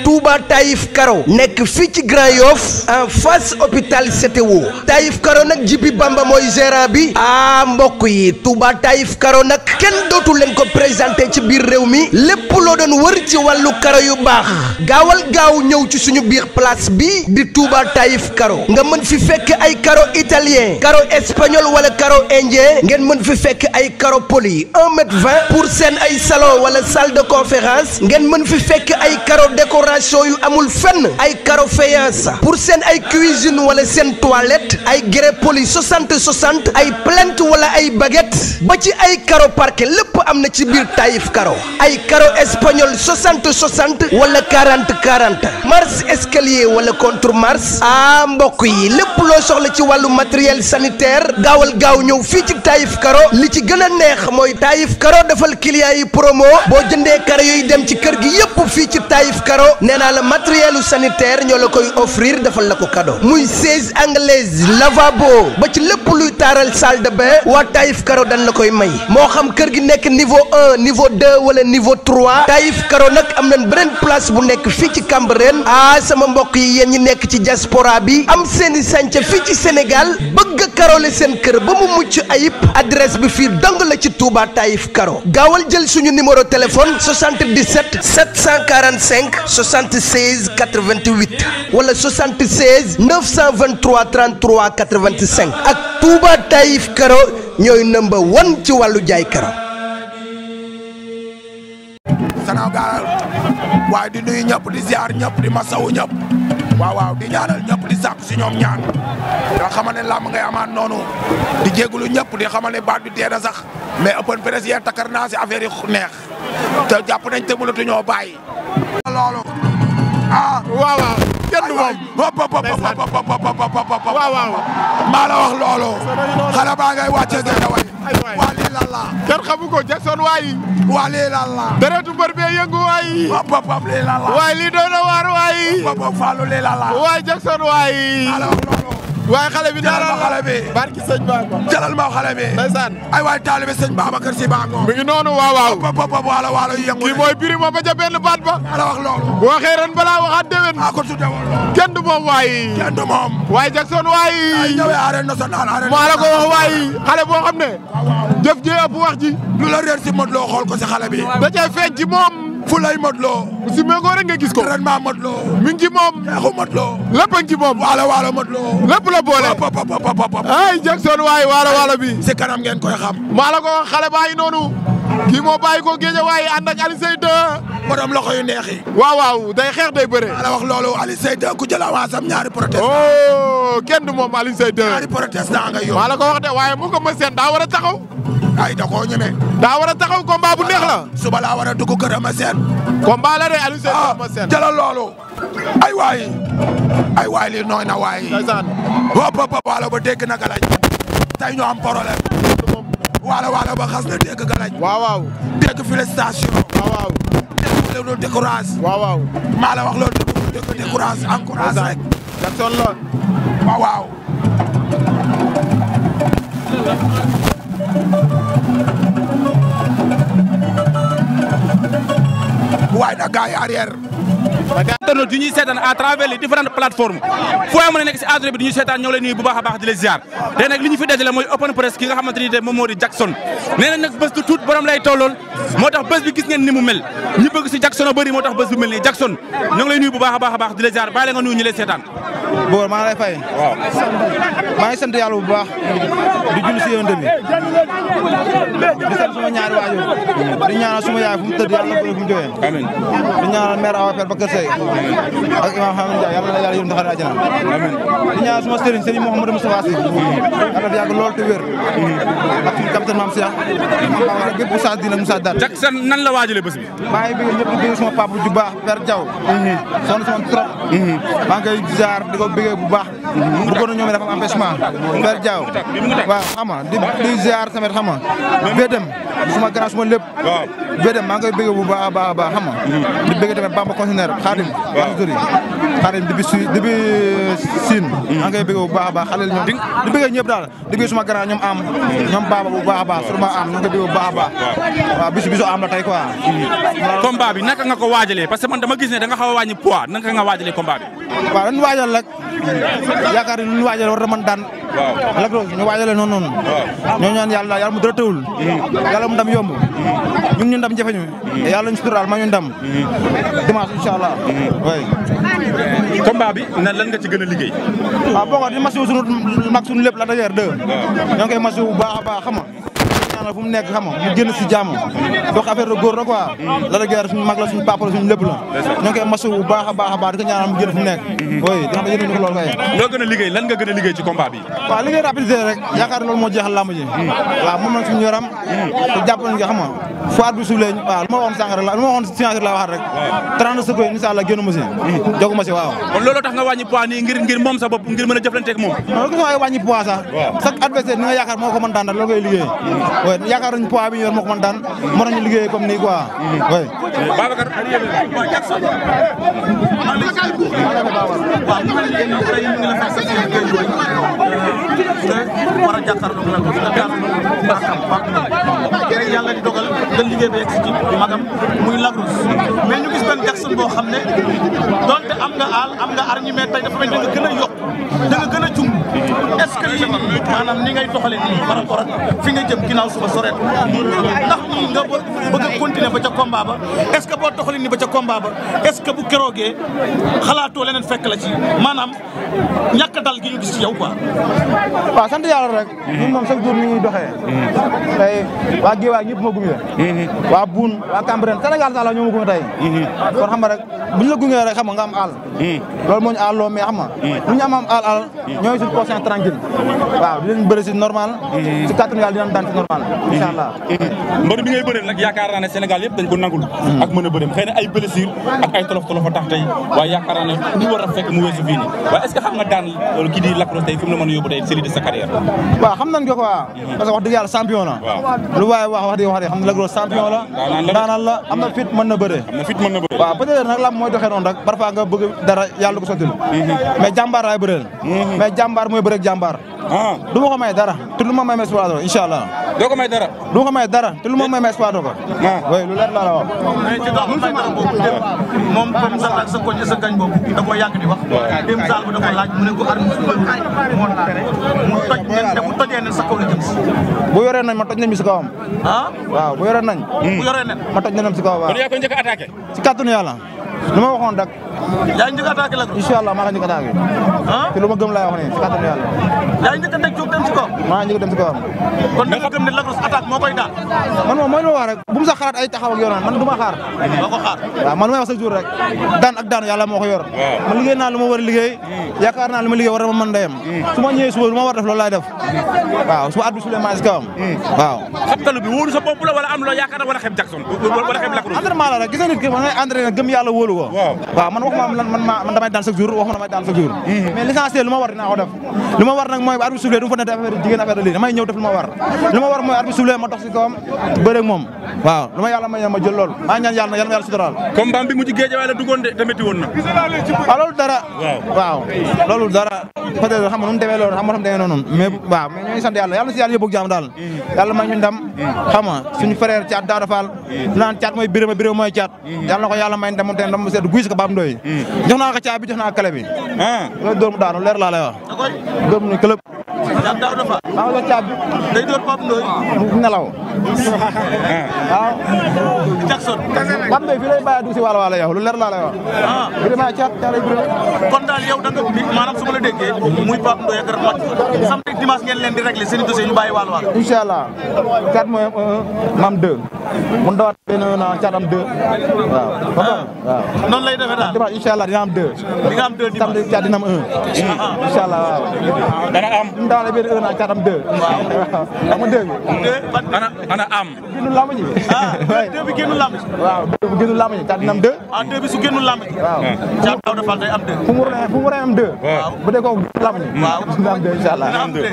Touba Taïf Karo nekk fii ci Grand Yoff en face hôpital CTO Taïf Karo nag Jibi Bamba mooy gérant bi mbokk yi Touba Taïf Karo nag kenn dootu leen ko présenté ci biir réew mi lépp loo doon wër ci wàllu karo yu baax gaawal gaaw ñëw ci suñu biir place bi di Touba Taïf Karo nga mën fi fekk ay karo italien karo espagnol wala karo indien ngeen mën fi fekk ay karo poli 1,20 m pour seen ay salon wala salle de conférence ngeen mën fi fekk ay karo décoration yu amul fenn ay karo faïence pour seen ay cuisine wala seen toilette ay grès poli 60 ay plinthe wala ay baguette ba ci ay karo parquet lépp am na ci biir Taïf Karo ay karo espagnol 60 wala 40 marche escalier wala contre marche mbokk yi lépp loo soxla ci wàllu matériel sanitaire gaawal gaaw ñëw fii ci Taïf Karo li ci gën a neex mooy Taïf Karo defal client yi promo boo jëndee karo yooyu dem ci kër gi yépp fii ci Taïf Karo nee naa la matériel sanitaire ñoo la koy offrir defal la ko cadeau muy siège anglaise lavabo ba ci lépp luy taaral salle de bain waa Taïf Karo dañ la koy may moo xam kër gi nekk niveau 1 niveau 2 wala niveau 3 Taïf Karo nag am nañ beneen place bu nekk fii ci Cambérène sama mbokk yi yéen ñi nekk ci diaspora bi am seeni sànca fii ci Sénégal bëgg a karole seen kër ba mu mucc ayib adresse bi fii dong la ci Touba Taïf Karo gaawal jël suñu numéro téléphone 77 745 76 88 wala 76 923 33 85 ak Touba Taïf Karo ñooy number 1 ci wàllu jaay karo. Sénégal waaye di nuyu ñëpp di ziar ñëpp di masawu ñëpp waaw di ñaanal ñëpp di sàkku si ñoom ñaan nga xamal ne làmb ngay amaat noonu di jégalu ñëpp di xamal ne baat bi tee na sax mais open press yee takkar naa si affaire yi neex te jàpp nañ te mënatu ñoo bàyyi. loolu waaw kenn du moom waaw maa la wax loolu xale baa ngay wàccee gën a way waa lii lan la kenn xamu ko Jackson waay waa lii lan la deretu mbër bee yëngu waay lii lan la waay lii doon na waar waay Fallou lii lan la waay Jackson waay maa la wax loolu waaye xale bi jalal ma xale bi barki sëñ Baba jalal ma xale bi ndeysaan ay waay taalibe sëñ Babacar Si baa ngoon mi ngi noonu waaw waalo yëngu kii mooy Birima ba ca benn baat ba maa la wax loolu bu waxee ren balaa waxaat déwén ko tudde woon kenn du moom waay kenn du moom waay Jackson waay ay ñëwee arène nationale maa la ko wax waay xale boo xam ne jëf ji ëpp wax ji lu la réer si Modou Lo xool ko si xale bi da cay feeñ ci moom fu lay Modou Lo si méngoo rek nga gis ko ren maa Modou Lo mi ngi ci moom xeexu Modou Lo lépp a ngi ci moom waalo Modou Lo lépp la boole ay Jackson waay waalo bi si kanam ngeen koy xam maa la ko wax xale baa ngi noonu kii moo bàyyi ko géej waaye ànd ak Aliou Seye 2 borom loxo yu neex yi waaw day xeex day bëre maa la wax loolu Aliou Seye 2 ku jël avance am ñaari protestant kenn du moom Aliou Seye 2 ñaari protestant nga yow maa la ko wax de waaye mu ko ma seen daa war a taxaw ay da koo ñeme daa war a taxaw combat bu neex la suba laa war a dugg kër ma seen combat la de Aliou Seye 2 ma seen jëlal loolu ay waay lii nooy na waay ndeysaan waalo ba dégg na galaj tey ñu am problème waalo ba xas na dégg galaj waaw dégg félicitation waaw dégg loolu décourage waaw maa la wax loolu dégg décourage encourage rek Jackson la waaw waaye nag gars yi arrière internautes yi ñuy seetaan à travers les différentes plateformes foo mën a nekk si àdduna bi di ñuy seetaan ñoo leen nuyu bu baax a baax di leen ziar te nag li ñu fi dajale mooy open press ki nga xamante ni moom moo di Jackson nee na nag bés du tuut borom lay tollool moo tax bés bi gis ngeen ni mu mel ñu bëgg si Jackson a bëri moo tax bés bi mel nii Jackson ñoo ngi lay nuyu bu baax a baax di leen ziar bàyyi la nga nuyu ñu leen seetaan boor maa ngi lay fay waaw maa ngi sant yàlla bu baax di julli si yonent bi di sant suma ñaari waajur di ñaanal suma yaay fu mu tëdd yàlla na fu mu jógee amiin di ñaanal mère Awa Père Bakar Seye ak imam Hamid Ndiaye yàlla na yàlla yërëm taxaare àjjana amiin di ñaanal suma sëriñ sëriñ Mouhamadou Moustapha Sy yàlla fi yàgg lool te wér ak suñu capitaine Mame Cheikh ak bépp Moussa Dina Moussa Dat Jackson nan la waajalee bés bi maa ngi bëgg ñëpp di bëgg suma papa ju baax Père Diaw sonn sama trop maa ngi koy ziar di ko bëggee bu baax bu ko ñoom dafa am empêchement Père Diaw waaw xam nga di ziar tamit xam nga bédem di suma grand suma lépp Bédé maa ngi koy bëgg bu baax a baax xam nga di bëgg tamit Bamba conteneur Xaadim Xaadim depuis Sine maa ngi koy bëgg bu baax a baax xale ñoom di bëgg ñëpp daal di bëgg suma grand ñoom am ñoom Baba bu baax a baax surma am ñu ngi koy bëgg bu baax a baax waaw bisu am la tey quoi combat bi naka nga ko waajalee parce que man dama gis ne da nga xaw a wàññi poids naka nga waajalee combat bi waaw dañu waajal rek yaakaar ni lu ñu waajal war na mën daan Lac Rose ñu waajalee noonu ñoo ñaan yàlla mu dara tëwul yàlla mu ndam yomb ñun ñu ndam jafe ñu yàlla ñu suturaal ma ñu ndam dimanche incha allah way combat bi lan nga ci gën a liggéey waaw boo ko di masiwu sunu mag sunu lépp la dajeer deux ñoo ngi koy masiwu bu baax a baax xam nga fu mu nekk xam nga mu génn si jàmm dox affaire de góor la quoi la da guerre suñu mag la suñu papa la suñu lépp la ñoo ngi koy masu bu baax a baax di ko ñaanal mu génn fu mu nekk oui di xam ne yéen ñu ko loolu kay loo gën a liggéey lan nga gën a liggéey ci combat bi waaw liggéey rapidité rek yaakaar ne loolu moo jeexal làmb ji waaw moom la suñu yaram te jàpp nañ nga xam nga foire bi suulee waaw lu ma waxoon sànq rek la lu ma waxoon science rek la waxaat rek 30 secondes incha allah génn ma si jogu ma si waaw kon loolu tax nga wàññi poids nii ngir moom sa bopp ngir mën a jëflanteeg moom non gis nga wàññi poids sax chaque adversaire ni nga yaakaar moo ko mën daan loolu koy liggéey oui yaakaar nañ poids bi ñu yor moo ko mën daan moo tax ñu liggéey comme nii quoi oui Babacar war a jàkkaarloo yàlla di dogal nga liggéey ba yegg ci magam muy Lac Rose mais ñu gis benn Jackson boo xam ne donte am nga aal am nga arñi mais tey dafa mel da nga gën a yokk da nga gën a jum est-ce que lii maanaam ni ngay doxale nii par rapport ak fi nga jëm ginnaaw suba soreet ndax nii nga bëgg a continuer ba ca combat ba est-ce que boo doxale nii ba ca combat ba est-ce que bu keroogee xalaatoo leneen fekk la ci maanaam ñàkk dal gi ñu gis ci yow quoi waaw sant yàlla rek ñun moom chaque jour ni ñuy doxee tey waa Guédiawaye ñëpp ma gunge waa Boune waa Cambérène Sénégal sax la ñoo ma gunge tey kon xam nga rek bu ñu la gungee rek xam nga am àll loolu moo ñu àlloo mais xam nga lu ñu am àll ñooy suñu conscience tranquille waaw di leen bëri si normal si kàttanu yàlla dinañ daan si normal incha allah mbër bi ngay bëreel nag yaakaar naa ne Sénégal yëpp dañ ko nangul ak mën a bëreem xëy na ay blessure ak ay tolof tolof a tax tey waaye yaakaar naa ne ñu war a fekk mu weesu fii nii waaye est-ce que xam nga daan kii di Lac Rose tey fi mu la mën a yóbbu tey série de sa carrière waaw xam nañ ko quoi parce que wax dëgg yàlla champion la lu waaye wax dëgg xam ne Lac Rose champion la daanaan la am na fit mën na bëre waaw peut-être nag lam mooy doxee noonu rek parfois nga bëgg dara yàlla ko sottil mais jàmbaar laay bëreel mais jàmbaar mooy bëre ak jàmbaar du ma ko may dara te lu ma may espoir incha allah doo ko may dara du ma ko may dara te lu ma may espoir ko oui lu leer laa la wax mais ci dox may dara boobu moom comme sa koñ sa gañ boobu da ko yàgg di wax dem saal ba da ko laaj mu ne ko arme moo tere mu toj te bu tojee ne sa kaw la jëm si bu yoree nañ ma toj nañ mi si kawam waaw bu yoree nañ bu yoree nen ma toj nañ si kawam waaw kon yaa ko njëkk a attaqué si kàttanu yàlla lu ma waxoon rek yaa ngi njëkk a attaqué Lac Rose incha allah maa ngi njëkk a attaqué te lu ma gëm laay wax nii si kàttanu yàlla yaa ngi njëkk a teg jóg dem si kawam maa ngi njëkk dem si kawam kon da nga gëm ne Lac Rose attaque moo koy daan man moom mooy lu ma wax rek bu mu sax xalaat ay taxaw ak yoon man du ma xaar doo ko xaar waaw man lu may wax chaque jour rek daan ak daan yàlla moo ko yor man liggéey naa lu ma war a liggéey yaakaar naa lu ma liggéey war na ma mën ndeyam su ma ñëwee suba lu ma war def loolu laay def waaw su ma at bi sulee maa si kawam waaw xabtalu bi wóolu sa bopp la wala am loo yaakaar wala xeeb Jackson wala xeeb Lac Rose entraînement la rek gis nga nit ki man ngay entraîné gëm yàlla wóolu ko waaw man wax man damay daan chaque jour wax ma damay daan chaque jour mais l'essentiel lu ma war dinaa ko def lu ma war nag mooy bu at bi sulee du ma fa ne affaire jigéen affaire de lii damay ñëw def lu ma war mooy at bi sulee ma dox si kawam bëre ak moom waaw lu ma yàlla may ma jël loolu maa ñaan yàlla na yàlla suturaal combat bi mu ci Guédiawaye la duggoon de te métti woon na waaw loolu dara waaw loolu dara peut-être xam nga nu mu demee loolu xam nga nu mu demee noonu mais waaw mais ñoo ngi sant yàlla na si yàlla yóbbu ak jàmm daal yàlla may ñu ndam xam nga suñu frère Thiat Daouda Fall naan Thiat mooy Birama Birama mooy Thiat yàlla na ko yàlla may ndam moom te ndam mu sedd guy si ko Bam Ndoye jox naa ko caa bi jox naa ko kale bi loolu dóor mu daanu leer laa lay wax dóor mu ne këlëb Thiat Daouda Fall maa ngi jox caa bi day door Bam Ndoye mu nelaw waaw Jackson Bam Ndoye fii lay bàyyi dugg si wàll wàll yow lu leer laa lay wax Birama Thiat lay Birama kon daal yow da nga maanaam su ma la déggee muy Bam Ndoye ak mat samedi dimanche ngeen leen di régler seen i dossier ñu bàyyi wàll wàll incha allah 4 mooy 1 mam 2 mun dawaat benn na Thiat am 2 waaw waaw noonu lay defee daal dimanche incha allah dina am 2 di nga am 2 dimanche samedi Thiat dina am 1 incha allah waaw dana am mu dawale benn 1 na Thiat am 2 waaw xam nga 2 bi ana am. génnul lamb ji. deux bi génnul lamb ji. waaw deux bi génnul lamb ji te dina am deux. deux bi su génnul lamb ji. waaw Thiatou Daouda Fall day am deux. fu mu war a am deux. waaw bu dee kooku lamb ji. waaw dina am deux incha allah. dina am deux.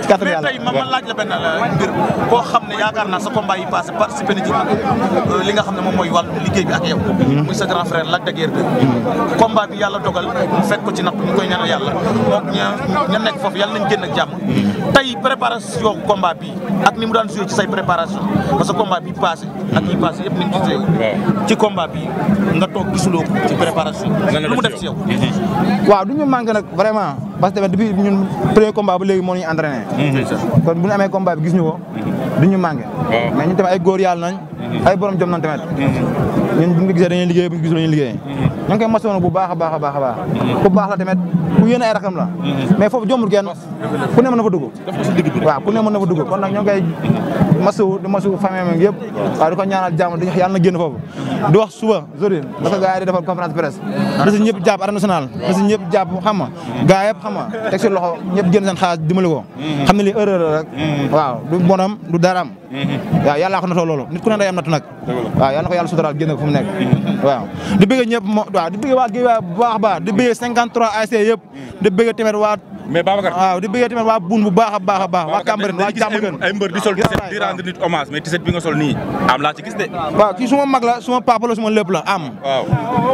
ci kàttan yàlla mais tey ma laaj la benn mbir koo xam ne yaakaar naa sa combat yi passé participé na ci li nga xam ne moom mooy wàllu liggéey bi ak yow. muy sa grand frère Lac de Guiers 2. combat bi yàlla dogal mu fekk ko ci natt ñu koy ñaanal yàlla moom ña nekk foofu yàlla nañ génn ak jàmm. tey préparation combat bi ak ni mu daan joué ci say préparation parce que combat bi passé ak yi passé yëpp nañ gisee ci combat bi nga toog gisuloo ko ci préparation lu mu def ci yow. waaw du ñu manqué nag vraiment parce que depuis ñun premier combat ba léegi moo ñu entraîné. kon bu ñu amee combat bi gis ñu ko du ñu manqué. mais ñun tamit ay góor yàlla nañ. ay borom jom nañ tamit. ñun bu ñu gisee dañuy liggéey bu ñu gisul dañuy liggéey. ñu ngi koy masoon bu baax a baax a baax a baax. ku baax la tamit ku yéene ay rakam la. mais foofu jombul kenn ku ne mën na fa dugg. waaw ku ne mën na fa dugg kon nag ñoo ngi koy masu di masu famille am yëpp waaw di ko ñaanal jàmm di yàlla na génn foofu. di wax suba jori parce que gars yi di defal conférence presse na si ñëpp jàpp arène nationale na si ñëpp jàpp xam nga gars yëpp xam nga teg si loxo ñëpp génn seen xaalis dimbali ko xam ne lii erreur la rek waaw du bonam du daraam waaw yàlla ko natoo loolu nit ku ne day am natt nag waaw yàlla na ko yàlla suturaal génn ko fu mu nekk waaw di bëgg ñëpp waaw di bëgg waa Guèye bu baax a baax di bëgg 53 ASC yëpp di bëgg tamit waa mais Babacar waaw di bëgg tamit waa Boune bu baax a baax a baax waa Cambérène waa Diamaguène ay mbër di sol tiset di rendre nit hommage mais tiset bi nga sol nii am laa ci gis de waaw kii suma mag la suma papa la suma lépp la am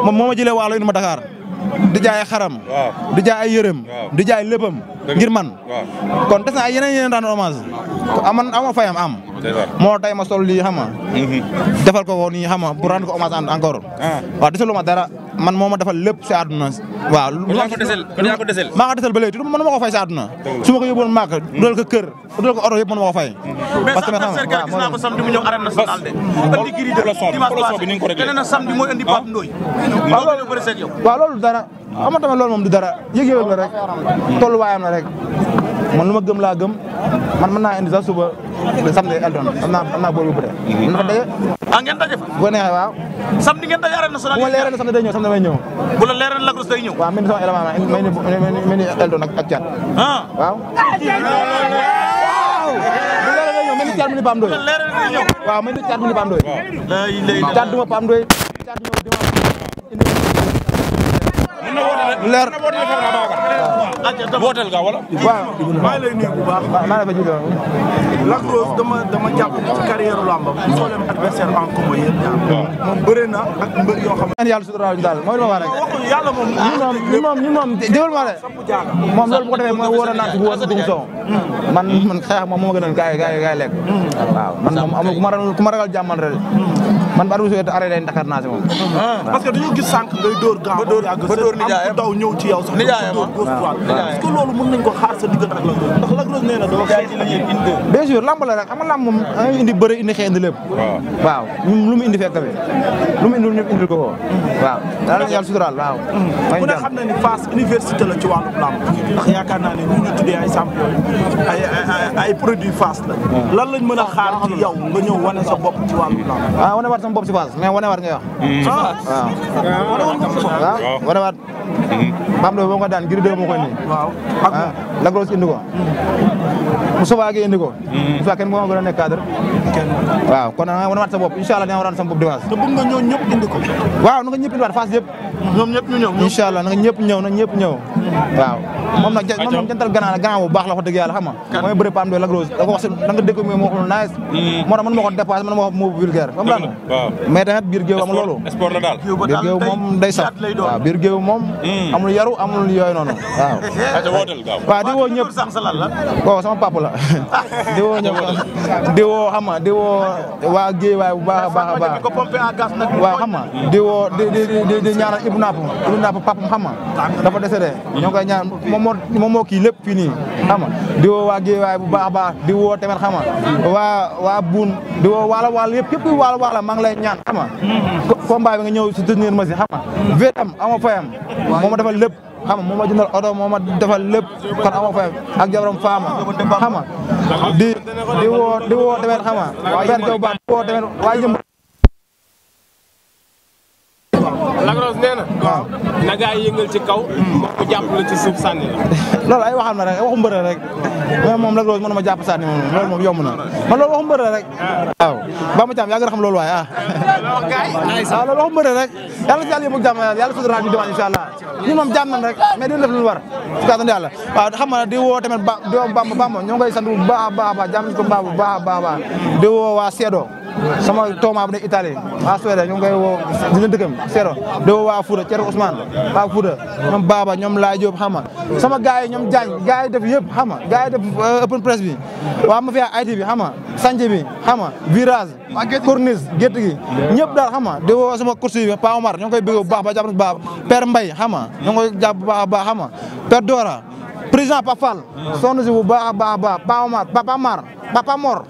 moom moo ma jëlee waalo indi ma Dakar di jaay xaram di jaay ay yërëm di jaay léppam ngir man kon des na ay yeneen rendre hommage aman ama fayam am moo tay ma sol lii xam nga defal ko nii xam nga pour rendre ko hommage encore waaw desalu ma dara man moo ma defal lépp si àdduna waaw yaa ko desel maa ko desel ba léegi te mën ma ko fay si àdduna su ma ko yóbboon maak dudal ko kër dudal ko oto yëpp mën ma ko fay parce que xam gis naa ko samedi mu ñëw arène nationale de andi giri de dimanche passé keneen na samedi mooy andi Pape Ndoye waaw loolu dara xam nga tamit loolu moom du dara yëg-yëg la rek tolluwaayam la rek man lu ma gëm laa gëm man mën naa indi sax suba samedi Elton am naa bool yu bëre mën na fa daje ngeen daje fa bu ko neexee waaw samedi ngeen daje arène nationale bu ma leeree ne samedi day ñëw samedi may ñëw bu la leeree Lac Rose day ñëw waaw mel ni sama élément mel ni Elton ak Thiat waaw mel ni Thiat mu ni Pape Ndoye waaw mel ni Thiat mu ni Pape Ndoye Thiat duma Pape Ndoye Thiat leer wooteel nga wala waaw maa ngi lay nuyu bu baax maa ngi lay Lac Rose dama jàpp ci carrière lambam soo leen adversaire en commun yéen ñaar moom bëre na ak mbër yoo xam ne yàlla suturaal ñu daal mooy li ma wax rek yàlla moom ñun moom déwal ma de moom loolu bu ko defee mooy wóor a naat bu wóor a dugg soow man xeex moom moo ma gënal gaay lekk waaw man moom amul ku ma ragal jàmmal rek man ba arbitre bi arrêté Dakar naa si moom parce que dañu gis sànq ngay dóor gant ba dóor nijaayam daw ñëw ci yow sax dóor gauche droite est-ce que loolu mën nañ ko xaar sa diggante ak Lac Rose ndax Lac Rose nee na doo gaay ci la ñuy indi bien sûr lamb la rek xam nga lamb moom da ngay indi bëri indi xeex indi lépp waaw lu mu indi fekk bi lu mu indi ñëpp indil ko waaw daal yàlla suturaal waaw ku ne xam na ni Fass université la ci wàllu lamb ndax yaakaar naa ne ñu ñu tuddee ay champion ay produits Fass la lan lañ mën a xaar ci yow nga ñëw wane sa bopp ci wàllu lamb waaw wane waat sama bopp si Fass mais wane waat ngay wax waaw wane waat Pape Ndoye boo ko daan Gris 2 moo ko indi waaw Lac Rose indi ko Moustapha Gueye indi ko Moustapha kenn moo gën a nekk cadre waaw kon wane waat sa bopp incha allah dina wane sama bopp dimanche te bëgg nga ñoo ñëpp indi ko waaw na nga ñëpp indi waat Fass yëpp ñoom ñëpp ñu ñëw incha allah na nga ñëpp ñëw waaw moom nag jantal gannaaw bu baax la wax dëgg yàlla xam nga mooy bëri Pape Ndoye Lac Rose da ko wax da nga dégg moo ko nice moo tax man ma ko dépassé man ma ko moo vulgaire xam nga mais tamit biir géew amul loolu sport la daal biir géew moom day sax waaw biir géew moom amul yaru amul yooyu noonu waaw di woo ñëpp waaw sama papa la di woo ñëpp di woo xam nga di woo waa géey waay bu baax a baax a baax waaw xam nga di woo di ñaanal Ibou Napp papam xam nga dafa décédé ñoo koy ñaan moom moo kii lépp fii nii xam nga di woo waa géey waay bu baax a baax di woo tamit xam nga waa Boune di woo waala yëpp képp waala maa ngi lay ñaan xam nga combat bi nga ñëw si tenir ma si xam nga vétam ama fayam moo ma defal lépp xam nga moo ma jëndal oto moo ma defal lépp kon ama fayam ak jabaram faama xam nga di woo tamit xam nga père Diaw Ba di woo tamit waa jëm Lagros nee na. waaw na gaa yi yëngal ci kaw. moom mu jàpp la ci suuf sànni la. loolu ay waxam na rek waxu mbër rek mais moom Lagros mën na ma jàpp sànni moom loolu moom yomb na man loolu waxu mbër rek. waaw Bamba Thiam yaa ngi xam loolu waaye ah. waaw loolu waxu mbër rek yàlla si yàlla yëpp ak jàmm yàlla suturaal ñu dimanche incha allah ñun moom jàmm nañ rek mais dina def lu war si kàttan yàlla waaw xam nga di woo tamit di woo Bamba ñoo ngi koy sant bu baax a baax a baax jàmm ko mbaa bu baax a baax di woo waa Seedo sama tooma bu ne Italie waa Suède ñu ngi koy woo dina dëkkam Seedo di woo waa Fouta Thierno Ousmane waa Fouta ñoom Baba ñoom Laay Diop xam nga sama gars yi ñoom Diagne gars yi def yëpp xam nga gars yi def open press bi waa ma fi IT bi xam nga sànce bi xam nga virage corniche gétt gi ñëpp daal xam nga di woo sama course bi Pa Omar ñoo ngi koy bëgg bu baax ba jàpp na bu baax Père Mbaye xam nga ñoo ngi koy jàpp bu baax a baax xam nga Père Dora président Pape Fall sonn si bu baax a baax a baax Pa Omar Papa Mor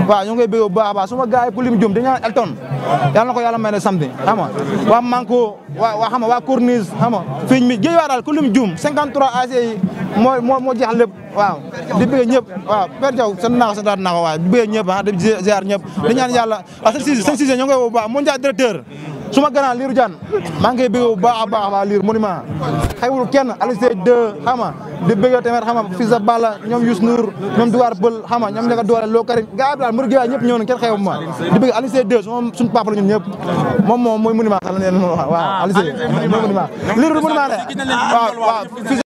waaw ñu ngi koy bëgg bu baax a baax suma gars yi ku lim jum di ñaan Elton yàlla na ko yàlla may ne samedi xam nga waa Manko waa xam nga waa Corniche xam nga fiñ mi géej waa daal ku lim jum 53 AC yi moo jeex lépp waaw di bëgg ñëpp waaw Père Diaw sant naa ko santaat naa ko waaye di bëgg ñëpp ah di ziar ñëpp di ñaan yàlla waaw seen Cissé ñu ngi koy bu baax mondial directeur suma grand Lirou Diane maa ngi koy bëgg bu baax a baax waa Lirou monument xaywul kenn Alisé 2 xam nga di bëgg tamit xam nga Fils Balla ñoom Youssou Ndour ñoom Douar Bël xam nga ñoom nekk doole loo Karim gaa daal mbir gi ñëpp ñëw nañ kenn xew ma di bëgg Alisé 2 suñu papa la ñun ñëpp moom mooy monument sax la leen waaw Alisé mooy monument Lirou monument de waaw